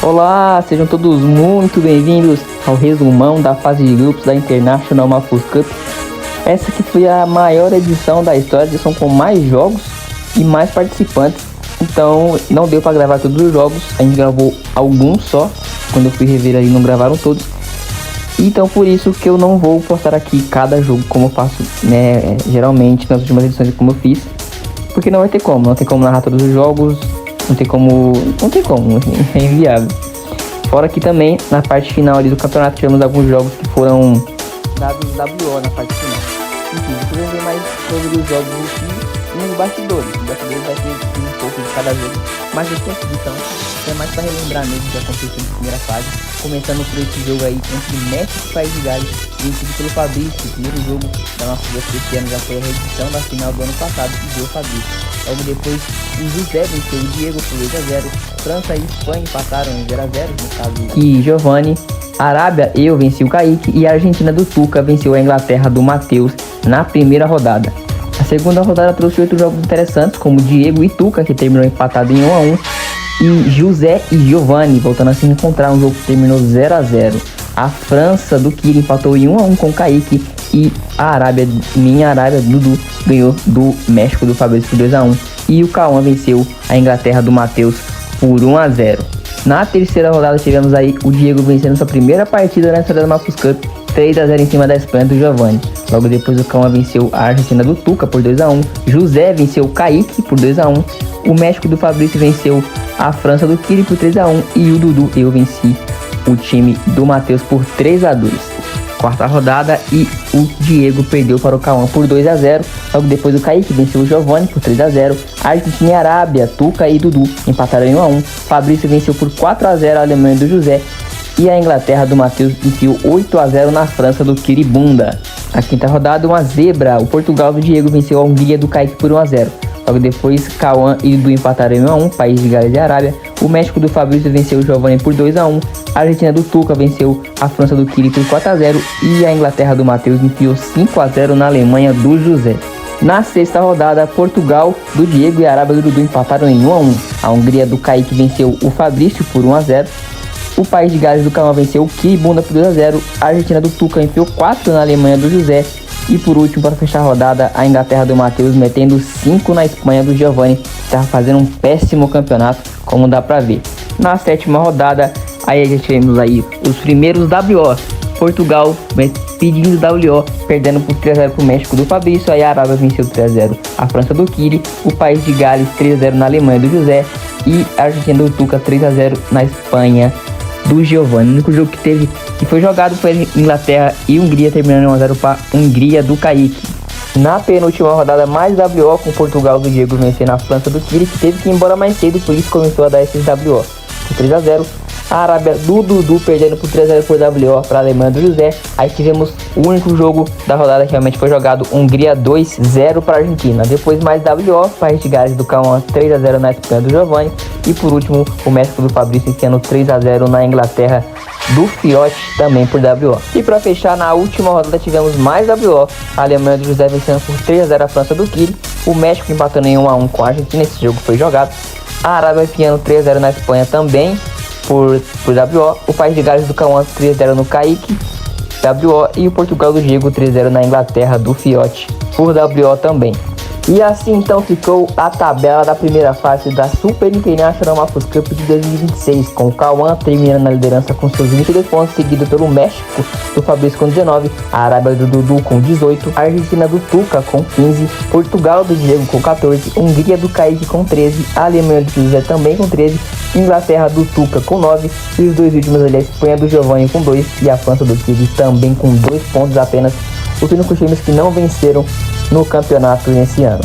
Olá, sejam todos muito bem-vindos ao resumão da fase de grupos da International Mafus Cup. Essa que foi a maior edição da história, edição com mais jogos e mais participantes. Então não deu para gravar todos os jogos, a gente gravou alguns só. Quando eu fui rever ali não gravaram todos. Então por isso que eu não vou postar aqui cada jogo como eu faço, né, geralmente nas últimas edições como eu fiz. Porque não tem como narrar todos os jogos. Não tem como, é inviável. Fora que também, na parte final ali do campeonato, tivemos alguns jogos que foram dados WO na parte final. Enfim, você vai ver mais sobre os jogos aqui nos bastidores. Os bastidores vai ter um pouco de cada jogo. Mas essa edição é mais para relembrar mesmo o que aconteceu na primeira fase. Começando por esse jogo aí entre México e País de Gales, vencido pelo Fabrício. O primeiro jogo da nossa esse ano já foi a reedição da final do ano passado que deu o Fabrício. Logo depois, o José venceu o Diego por 2-0. França e Espanha empataram em 0-0, no caso. E Giovanni, Arábia, eu venci o Kaique. E a Argentina do Tuca venceu a Inglaterra do Matheus na primeira rodada. A segunda rodada trouxe 8 jogos interessantes, como Diego e Tuca, que terminou empatado em 1-1. E José e Giovanni voltando a se encontrar, um jogo que terminou 0-0. A França do Kiri empatou em 1-1 com o Kaique. E a Arábia, Dudu, ganhou do México do Fabrício por 2-1. E o Cauã venceu a Inglaterra do Matheus por 1-0. Na terceira rodada tivemos aí o Diego vencendo sua primeira partida na história da Mafus Cup, 3-0 em cima da Espanha do Giovanni. Logo depois o Cauã venceu a Argentina do Tuca por 2-1. José venceu o Kaique por 2-1. O México do Fabrício venceu a França do Kiri por 3-1. E o Dudu, eu venci o time do Matheus por 3-2. Quarta rodada e o Diego perdeu para o Cauã por 2-0. Logo depois o Kaique venceu o Giovanni por 3-0. Argentina e Arábia, Tuca e Dudu empataram em 1-1. Fabrício venceu por 4-0 a Alemanha do José. E a Inglaterra do Matheus enfiou 8-0 na França do Kiribunda. Na quinta rodada, uma zebra. O Portugal do Diego venceu a Hungria do Kaique por 1-0. Logo depois, Cauã e Dudu empataram em 1-1, País de Gales e Arábia. O México do Fabrício venceu o Giovanni por 2-1. A Argentina do Tuca venceu a França do Kiri por 4-0. E a Inglaterra do Matheus enfiou 5-0 na Alemanha do José. Na sexta rodada, Portugal do Diego e a Arábia do Dudu empataram em 1-1. A Hungria do Kaique venceu o Fabrício por 1-0. O País de Gales do Cauã venceu o Kiribunda por 2-0. A Argentina do Tuca enfiou 4 na Alemanha do José. E por último, para fechar a rodada, a Inglaterra do Matheus metendo 5 na Espanha do Giovanni, que estava fazendo um péssimo campeonato, como dá pra ver. Na sétima rodada, aí a gente tivemos aí os primeiros WO. Portugal pedindo WO, perdendo por 3-0 pro México do Fabrício. Aí a Arábia venceu 3-0 a França do Kiri. O País de Gales 3-0 na Alemanha do José. E a Argentina do Tuca 3-0 na Espanha do Giovanni. O único jogo que foi jogado foi Inglaterra e Hungria, terminando 1-0 para Hungria do Kaique. Na penúltima rodada, mais WO, com Portugal do Diego vencendo a França do Kiri, que teve que ir embora mais cedo, por isso começou a dar esses WO. Por 3-0. A Arábia do Dudu perdendo por 3-0 por WO para a Alemanha do José. Aí tivemos o único jogo da rodada que realmente foi jogado, Hungria 2-0 para a Argentina. Depois mais WO, País de Gales do Cauã 3-0 na Espanha do Giovanni. E por último, o México do Fabrício enfiando 3-0 na Inglaterra do Fiote, também por WO. E para fechar, na última rodada tivemos mais WO. A Alemanha do José vencendo por 3-0 a França do Kiri. O México empatando em 1-1 com a Argentina, esse jogo foi jogado. A Arábia enfiando 3-0 na Espanha também por WO. O País de Gales do Cauã 3-0 no Kaique, WO. E o Portugal do Diego 3-0 na Inglaterra do Fiote, por WO também. E assim então ficou a tabela da primeira fase da Super International Mafus Cup de 2026, com o Cauã terminando na liderança com seus 22 pontos, seguido pelo México do Fabrício com 19, a Arábia do Dudu com 18, a Argentina do Tuca com 15, Portugal do Diego com 14, Hungria do Kaique com 13, a Alemanha do José também com 13, Inglaterra do Tuca com 9, e os dois últimos ali, a Espanha do Giovanni com 2 e a França do Kiri também com 2 pontos apenas, os únicos times que não venceram no campeonato nesse ano.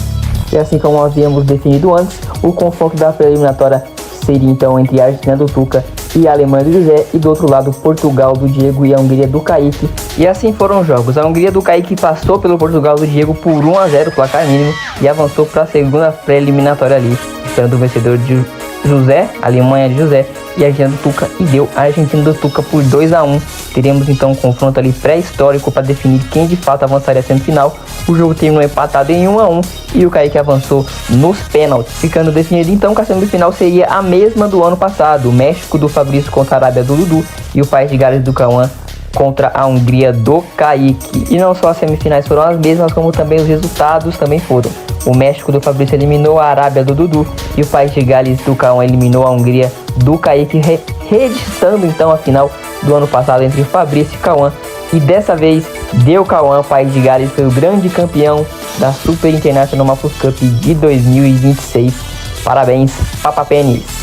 E assim como havíamos definido antes, o confronto da preliminatória seria então entre a Argentina do Tuca e a Alemanha do José, e do outro lado Portugal do Diego e a Hungria do Kaique. E assim foram os jogos. A Hungria do Kaique passou pelo Portugal do Diego por 1-0, placar mínimo, e avançou para a segunda pré-eliminatória ali, esperando o vencedor de José, Alemanha de José, e a Argentina do Tuca e deu a Argentina do Tuca por 2-1. Teremos então um confronto ali pré-histórico para definir quem de fato avançaria à semifinal. O jogo terminou empatado em 1-1 e o Kaique avançou nos pênaltis, ficando definido então que a semifinal seria a mesma do ano passado: o México do Fabrício contra a Arábia do Dudu e o País de Gales do Cauã contra a Hungria do Kaique. E não só as semifinais foram as mesmas, como também os resultados também foram. O México do Fabrício eliminou a Arábia do Dudu e o País de Gales do Cauã eliminou a Hungria do Kaique, reeditando então a final do ano passado entre Fabrício e Cauã. E dessa vez deu Cauã. O País de Gales foi o grande campeão da Super International Mafus Cup de 2026. Parabéns, Papa Pênis!